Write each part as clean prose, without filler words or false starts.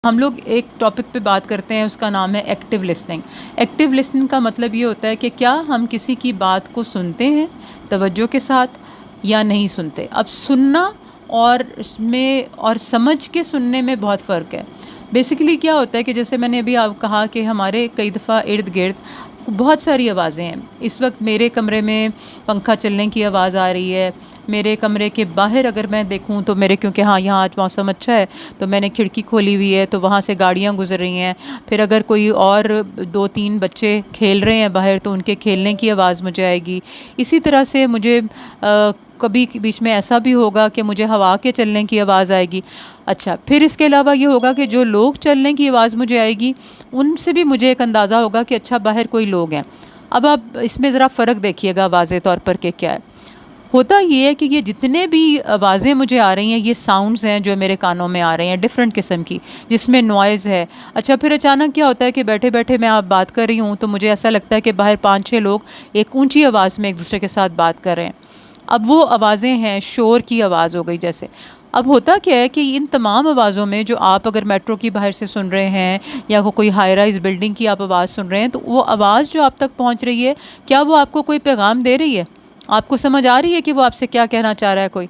ہم لوگ ایک ٹاپک پہ بات کرتے ہیں، اس کا نام ہے ایکٹیو لسننگ۔ ایکٹیو لسننگ کا مطلب یہ ہوتا ہے کہ کیا ہم کسی کی بات کو سنتے ہیں توجہ کے ساتھ یا نہیں سنتے۔ اب سننا اور اس میں اور سمجھ کے سننے میں بہت فرق ہے۔ بیسیکلی کیا ہوتا ہے کہ جیسے میں نے ابھی آپ کہا کہ ہمارے کئی دفعہ ارد گرد بہت ساری آوازیں ہیں۔ اس وقت میرے کمرے میں پنکھا چلنے کی آواز آ رہی ہے، میرے کمرے کے باہر اگر میں دیکھوں تو میرے کیونکہ ہاں یہاں آج موسم اچھا ہے تو میں نے کھڑکی کھولی ہوئی ہے تو وہاں سے گاڑیاں گزر رہی ہیں۔ پھر اگر کوئی اور 2-3 بچے کھیل رہے ہیں باہر تو ان کے کھیلنے کی آواز مجھے آئے گی۔ اسی طرح سے مجھے کبھی بیچ میں ایسا بھی ہوگا کہ مجھے ہوا کے چلنے کی آواز آئے گی۔ اچھا، پھر اس کے علاوہ یہ ہوگا کہ جو لوگ چلنے کی آواز مجھے آئے گی ان سے بھی مجھے ایک اندازہ ہوگا کہ اچھا باہر کوئی لوگ ہیں۔ اب آپ اس میں ذرا فرق دیکھیے گا واضح طور پر کہ کیا ہے۔ ہوتا یہ ہے کہ یہ جتنے بھی آوازیں مجھے آ رہی ہیں یہ ساؤنڈز ہیں جو میرے کانوں میں آ رہے ہیں ڈیفرنٹ قسم کی، جس میں نوائز ہے۔ اچھا، پھر اچانک کیا ہوتا ہے کہ بیٹھے بیٹھے میں آپ بات کر رہی ہوں تو مجھے ایسا لگتا ہے کہ باہر 5-6 لوگ ایک اونچی آواز میں ایک دوسرے کے ساتھ بات کر رہے ہیں۔ اب وہ آوازیں ہیں، شور کی آواز ہو گئی جیسے۔ اب ہوتا کیا ہے کہ ان تمام آوازوں میں جو آپ اگر میٹرو کی باہر سے سن رہے ہیں یا کوئی ہائی رائز بلڈنگ کی آپ آواز سن رہے ہیں تو وہ آواز جو آپ تک پہنچ رہی ہے کیا وہ آپ کو کوئی پیغام دے رہی ہے؟ آپ کو سمجھ آ رہی ہے کہ وہ آپ سے کیا کہنا چاہ رہا ہے کوئی؟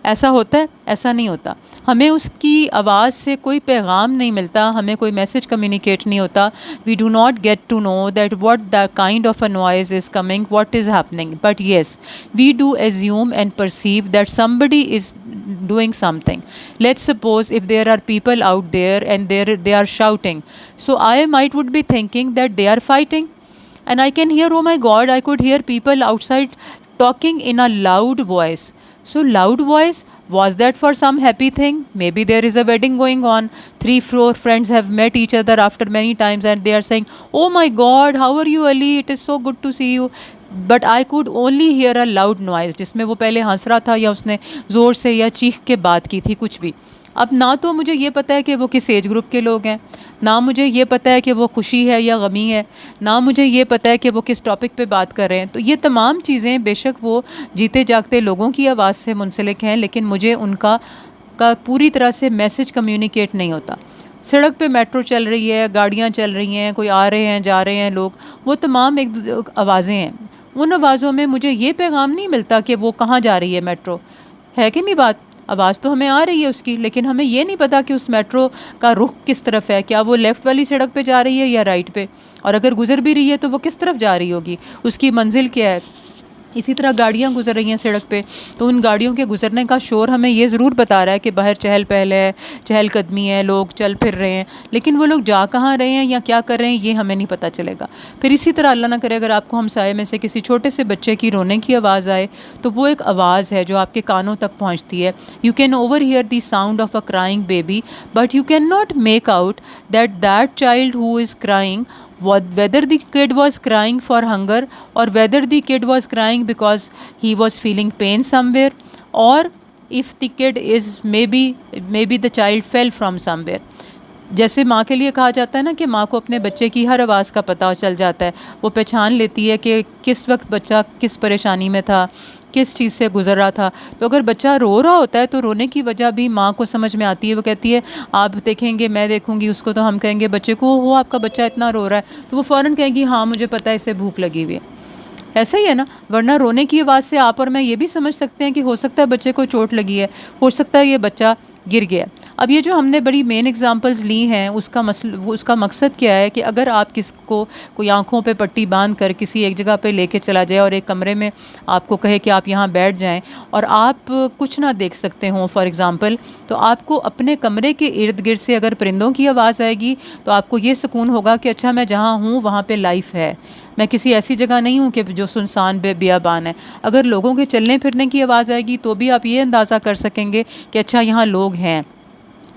ایسا ہوتا ہے؟ ایسا نہیں ہوتا۔ ہمیں اس کی آواز سے کوئی پیغام نہیں ملتا، ہمیں کوئی میسج کمیونیکیٹ نہیں ہوتا۔ We do not get to know that what the kind of a noise is coming, what is happening, but yes we do assume and perceive that somebody is doing something. Let's suppose if there are people out there and they are shouting, so I might would be thinking that they are fighting. And I can hear, oh my God, I could hear people outside talking in a loud voice. So loud voice, was that for some happy thing? Maybe there is a wedding going on. 3-4 friends have met each other after many times and they are saying, oh my God, how are you Ali? It is so good to see you. But I could only hear a loud noise جس میں وہ پہلے ہنس رہا تھا یا اس نے زور سے یا چیخ کے بات کی تھی کچھ بھی۔ اب نہ تو مجھے یہ پتہ ہے کہ وہ کس ایج گروپ کے لوگ ہیں، نہ مجھے یہ پتہ ہے کہ وہ خوشی ہے یا غمی ہے، نہ مجھے یہ پتہ ہے کہ وہ کس ٹاپک پہ بات کر رہے ہیں۔ تو یہ تمام چیزیں بے شک وہ جیتے جاگتے لوگوں کی آواز سے منسلک ہیں، لیکن مجھے ان کا پوری طرح سے میسج کمیونیکیٹ نہیں ہوتا۔ سڑک پہ میٹرو چل رہی ہے، گاڑیاں چل رہی ہیں، کوئی آ رہے ہیں جا رہے ہیں لوگ، وہ تمام ایک آوازیں ہیں۔ ان آوازوں میں مجھے یہ پیغام نہیں ملتا کہ وہ کہاں جا رہی ہے میٹرو، ہے کہ نہیں بات؟ آواز تو ہمیں آ رہی ہے اس کی، لیکن ہمیں یہ نہیں پتا کہ اس میٹرو کا رخ کس طرف ہے، کیا وہ لیفٹ والی سڑک پہ جا رہی ہے یا رائٹ پہ، اور اگر گزر بھی رہی ہے تو وہ کس طرف جا رہی ہوگی، اس کی منزل کیا ہے۔ اسی طرح گاڑیاں گزر رہی ہیں سڑک پہ تو ان گاڑیوں کے گزرنے کا شور ہمیں یہ ضرور بتا رہا ہے کہ باہر چہل پہل ہے، چہل قدمی ہے، لوگ چل پھر رہے ہیں، لیکن وہ لوگ جا کہاں رہے ہیں یا کیا کر رہے ہیں یہ ہمیں نہیں پتہ چلے گا۔ پھر اسی طرح اللہ نہ کرے اگر آپ کو ہمسائے میں سے کسی چھوٹے سے بچے کی رونے کی آواز آئے تو وہ ایک آواز ہے جو آپ کے کانوں تک پہنچتی ہے۔ You can over here the sound of a crying baby but you can not make out that child who is crying whether the kid was crying for hunger or whether the kid was crying because he was feeling pain somewhere, or if the kid is maybe the child fell from somewhere. جیسے ماں کے لیے کہا جاتا ہے نا کہ ماں کو اپنے بچے کی ہر آواز کا پتہ چل جاتا ہے، وہ پہچان لیتی ہے کہ کس وقت بچہ کس پریشانی میں تھا، کس چیز سے گزر رہا تھا۔ تو اگر بچہ رو رہا ہوتا ہے تو رونے کی وجہ بھی ماں کو سمجھ میں آتی ہے، وہ کہتی ہے آپ دیکھیں گے، میں دیکھوں گی اس کو، تو ہم کہیں گے بچے کو وہ آپ کا بچہ اتنا رو رہا ہے تو وہ فوراً کہیں گی ہاں مجھے پتہ ہے اسے بھوک لگی ہوئی ہے۔ ایسا ہی ہے نا، ورنہ رونے کی آواز سے آپ اور میں یہ بھی سمجھ سکتے ہیں کہ ہو سکتا ہے بچے کو چوٹ لگی ہے، ہو سکتا ہے یہ بچہ گر گیا۔ اب یہ جو ہم نے بڑی مین ایگزامپلز لی ہیں اس کا مقصد کیا ہے کہ اگر آپ کس کو کوئی آنکھوں پہ پٹی باندھ کر کسی ایک جگہ پہ لے کے چلا جائے اور ایک کمرے میں آپ کو کہے کہ آپ یہاں بیٹھ جائیں اور آپ کچھ نہ دیکھ سکتے ہوں فار ایگزامپل، تو آپ کو اپنے کمرے کے ارد گرد سے اگر پرندوں کی آواز آئے گی تو آپ کو یہ سکون ہوگا کہ اچھا میں جہاں ہوں وہاں پہ لائف ہے، میں کسی ایسی جگہ نہیں ہوں کہ جو سنسان بیابان ہے۔ اگر لوگوں کے چلنے پھرنے کی آواز آئے گی تو بھی آپ یہ اندازہ کر سکیں گے کہ اچھا یہاں لوگ ہیں۔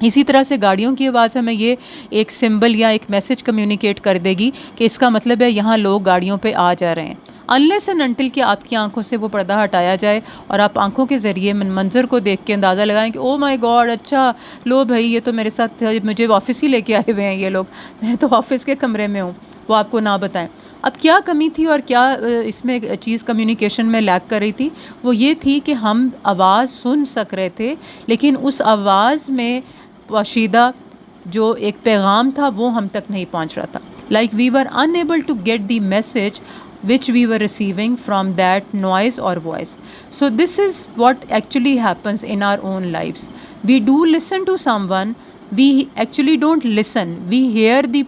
اسی طرح سے گاڑیوں کی آواز ہمیں یہ ایک سمبل یا ایک میسج کمیونیکیٹ کر دے گی کہ اس کا مطلب ہے یہاں لوگ گاڑیوں پہ آ جا رہے ہیں۔ انلیس اینڈ انٹل کہ آپ کی آنکھوں سے وہ پردہ ہٹایا جائے اور آپ آنکھوں کے ذریعے منظر کو دیکھ کے اندازہ لگائیں کہ او مائی گاڈ، اچھا لو بھائی یہ تو میرے ساتھ مجھے آفس ہی لے کے آئے ہوئے ہیں یہ لوگ، میں تو آفس کے کمرے میں ہوں، وہ آپ کو نہ بتائیں۔ اب کیا کمی تھی اور کیا اس میں چیز کمیونیکیشن میں لیک کر رہی تھی؟ وہ یہ تھی کہ ہم آواز سن سک رہے تھے لیکن اس آواز میں پوشیدہ جو ایک پیغام تھا وہ ہم تک نہیں پہنچ رہا تھا. Like we were unable to get the message which we were receiving from that noise or voice. So this is what actually happens in our own lives. We do listen to someone, we actually don't listen, we hear the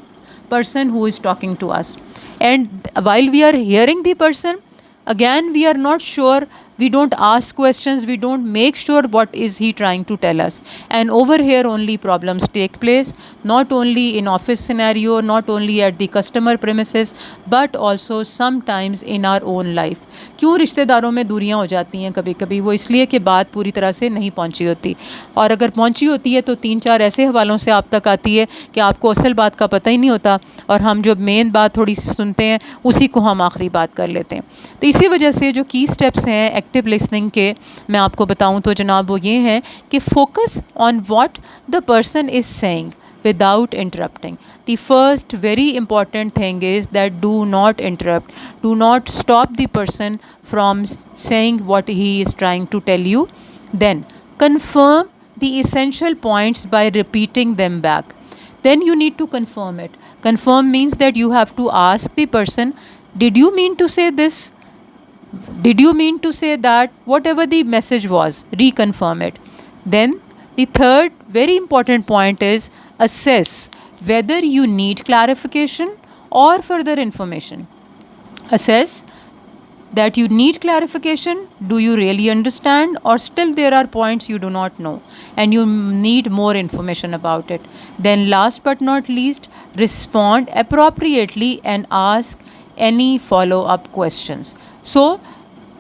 person who is talking to us, and while we are hearing the person, again we are not sure, we don't ask questions, we don't make sure what is he trying to tell us, and over here only problems take place, not only in office scenario, not only at the customer premises, but also sometimes in our own life. کیوں رشتہ داروں میں دوریاں ہو جاتی ہیں کبھی کبھی؟ وہ اس لیے کہ بات پوری طرح سے نہیں پہنچی ہوتی، اور اگر پہنچی ہوتی ہے تو 3-4 ایسے حوالوں سے آپ تک آتی ہے کہ آپ کو اصل بات کا پتہ ہی نہیں ہوتا، اور ہم جو مین بات تھوڑی سی سنتے ہیں اسی کو ہم آخری بات کر لیتے ہیں. تو اسی وجہ سے جو کی سٹیپس ہیں ایکٹیو لسننگ کے، میں آپ کو بتاؤں تو جناب وہ یہ ہیں کہ focus on what the person is saying without interrupting. The first very important thing is that do not interrupt. Do not stop the person from saying what he is trying to tell you. Then confirm the essential points by repeating them back. Then you need to confirm it. Confirm means that you have to ask the person, did you mean to say this? Did you mean to say that? Whatever the message was, reconfirm it. Then the third very important point is assess whether you need clarification or further information. Assess that you need clarification. Do you really understand, or still there are points you do not know and you need more information about it? Then last but not least, respond appropriately and ask any follow-up questions. So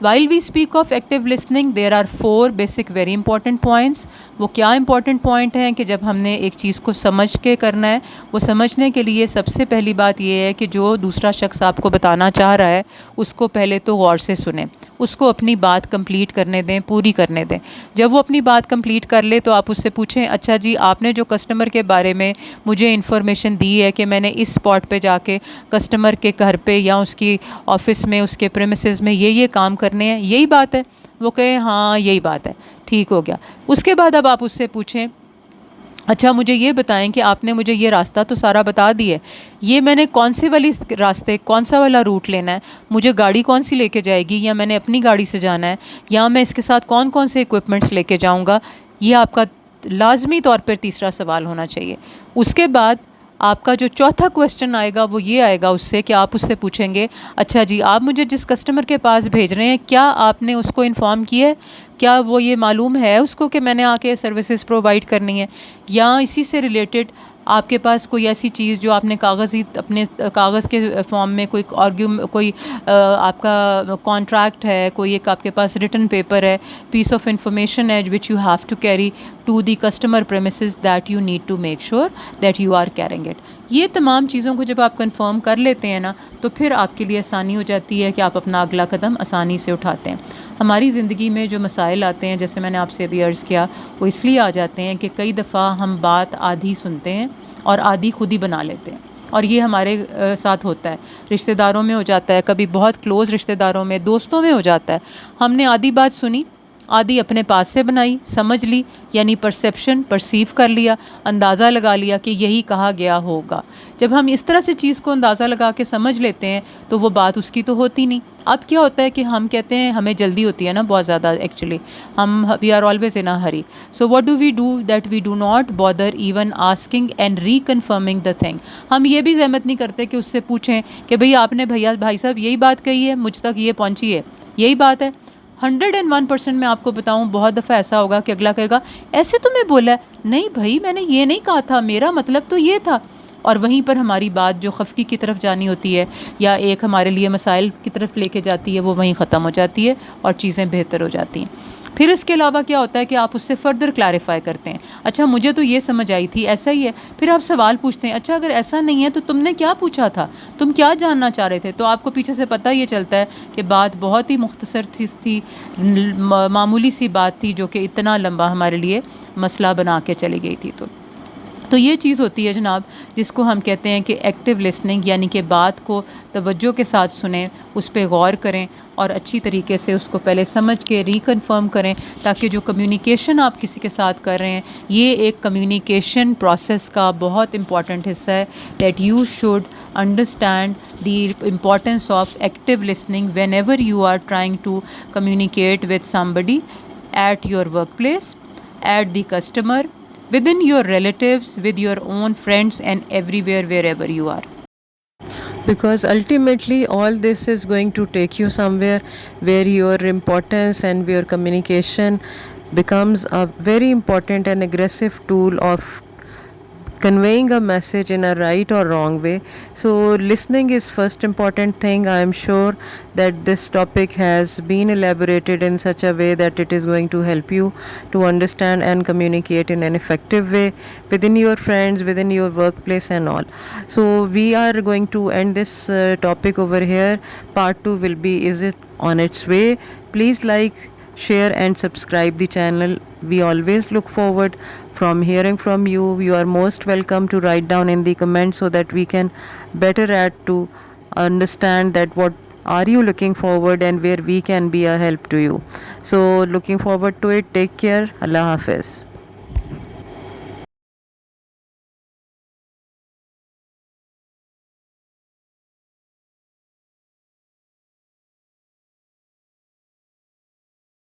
while we speak of active listening, there are 4 basic very important points. وہ کیا important point ہیں کہ جب ہم نے ایک چیز کو سمجھ کے کرنا ہے، وہ سمجھنے کے لیے سب سے پہلی بات یہ ہے کہ جو دوسرا شخص آپ کو بتانا چاہ رہا ہے اس کو پہلے تو غور سے سنیں، اس کو اپنی بات کمپلیٹ کرنے دیں، پوری کرنے دیں. جب وہ اپنی بات کمپلیٹ کر لے تو آپ اس سے پوچھیں، اچھا جی آپ نے جو کسٹمر کے بارے میں مجھے انفارمیشن دی ہے کہ میں نے اس اسپاٹ پہ جا کے کسٹمر کے گھر پہ یا اس کی آفس میں، اس کے پریمیسز میں یہ کام کرنے ہیں، یہی بات ہے؟ وہ کہے ہاں یہی بات ہے، ٹھیک ہو گیا. اس کے بعد اب آپ اس سے پوچھیں، اچھا مجھے یہ بتائیں کہ آپ نے مجھے یہ راستہ تو سارا بتا دیا ہے، یہ میں نے کون سے والی راستے، کون سا والا روٹ لینا ہے، مجھے گاڑی کون سی لے کے جائے گی، یا میں نے اپنی گاڑی سے جانا ہے، یا میں اس کے ساتھ کون کون سے ایکوپمنٹس لے کے جاؤں گا؟ یہ آپ کا لازمی طور پر تیسرا سوال ہونا چاہیے. اس کے بعد آپ کا جو چوتھا کویسچن آئے گا وہ یہ آئے گا اس سے کہ آپ اس سے پوچھیں گے، اچھا جی آپ مجھے جس کسٹمر کے پاس بھیج رہے ہیں کیا آپ نے اس کو انفارم کیا ہے، کیا وہ یہ معلوم ہے اس کو کہ میں نے آ کے سروسز پرووائڈ کرنی ہے، یا اسی سے ریلیٹڈ آپ کے پاس کوئی ایسی چیز جو آپ نے کاغذی اپنے کاغذ کے فارم میں کوئی آپ کا کانٹریکٹ ہے، کوئی ایک آپ کے پاس ریٹن پیپر ہے، پیس آف انفارمیشن ہے which you have to carry to the customer premises that you need to make sure that you are carrying it. یہ تمام چیزوں کو جب آپ کنفرم کر لیتے ہیں نا تو پھر آپ کے لیے آسانی ہو جاتی ہے کہ آپ اپنا اگلا قدم آسانی سے اٹھاتے ہیں. ہماری زندگی میں جو مسائل آتے ہیں جیسے میں نے آپ سے ابھی عرض کیا، وہ اس لیے آ جاتے ہیں کہ کئی دفعہ ہم بات آدھی سنتے ہیں اور آدھی خود ہی بنا لیتے ہیں، اور یہ ہمارے ساتھ ہوتا ہے، رشتہ داروں میں ہو جاتا ہے، کبھی بہت کلوز رشتہ داروں میں، دوستوں میں ہو جاتا ہے. ہم نے آدھی بات سنی، آدھی اپنے پاس سے بنائی، سمجھ لی، یعنی پرسیو کر لیا، اندازہ لگا لیا کہ یہی کہا گیا ہوگا. جب ہم اس طرح سے چیز کو اندازہ لگا کے سمجھ لیتے ہیں تو وہ بات اس کی تو ہوتی نہیں. اب کیا ہوتا ہے کہ ہم کہتے ہیں ہمیں جلدی ہوتی ہے نا بہت زیادہ، actually we are always in a hurry. So what do we do that we do not bother even asking and reconfirming the thing. ہم یہ بھی زحمت نہیں کرتے کہ اس سے پوچھیں کہ بھئی آپ نے بھائی صاحب یہی بات کہی ہے، مجھ تک یہ پہنچی ہے، یہی بات ہے. 101% میں آپ کو بتاؤں بہت دفعہ ایسا ہوگا کہ اگلا کہے گا ایسے تو میں بولا ہے، نہیں بھائی میں نے یہ نہیں کہا تھا، میرا مطلب تو یہ تھا. اور وہیں پر ہماری بات جو خفقی کی طرف جانی ہوتی ہے یا ایک ہمارے لیے مسائل کی طرف لے کے جاتی ہے وہ وہیں ختم ہو جاتی ہے اور چیزیں بہتر ہو جاتی ہیں. پھر اس کے علاوہ کیا ہوتا ہے کہ آپ اس سے فردر کلیریفائی کرتے ہیں، اچھا مجھے تو یہ سمجھ آئی تھی ایسا ہی ہے. پھر آپ سوال پوچھتے ہیں، اچھا اگر ایسا نہیں ہے تو تم نے کیا پوچھا تھا، تم کیا جاننا چاہ رہے تھے؟ تو آپ کو پیچھے سے پتہ یہ چلتا ہے کہ بات بہت ہی مختصر تھی، معمولی سی بات تھی جو کہ اتنا لمبا ہمارے لیے مسئلہ بنا کے چلی گئی تھی. تو تو یہ چیز ہوتی ہے جناب جس کو ہم کہتے ہیں کہ ایکٹیو لسننگ، یعنی کہ بات کو توجہ کے ساتھ سنیں، اس پہ غور کریں اور اچھی طریقے سے اس کو پہلے سمجھ کے ریکنفرم کریں، تاکہ جو کمیونیکیشن آپ کسی کے ساتھ کر رہے ہیں یہ ایک کمیونیکیشن پروسیس کا بہت امپورٹنٹ حصہ ہے. That you should understand the importance of active listening whenever you are trying to communicate with somebody at your workplace, at the customer, within your relatives, with your own friends, and everywhere wherever you are. Because ultimately all this is going to take you somewhere where your importance and your communication becomes a very important and aggressive tool of conveying a message in a right or wrong way. So listening is first important thing. I am sure that this topic has been elaborated in such a way that it is going to help you to understand and communicate in an effective way within your friends, within your workplace and all. So we are going to end this topic over here. Part 2 will be, is it on its way? Please like, share and subscribe the channel. We always look forward from hearing from you. You are most welcome to write down in the comments so that we can better add to understand that what are you looking forward and where we can be a help to you. So looking forward to it. Take care. Allah Hafiz.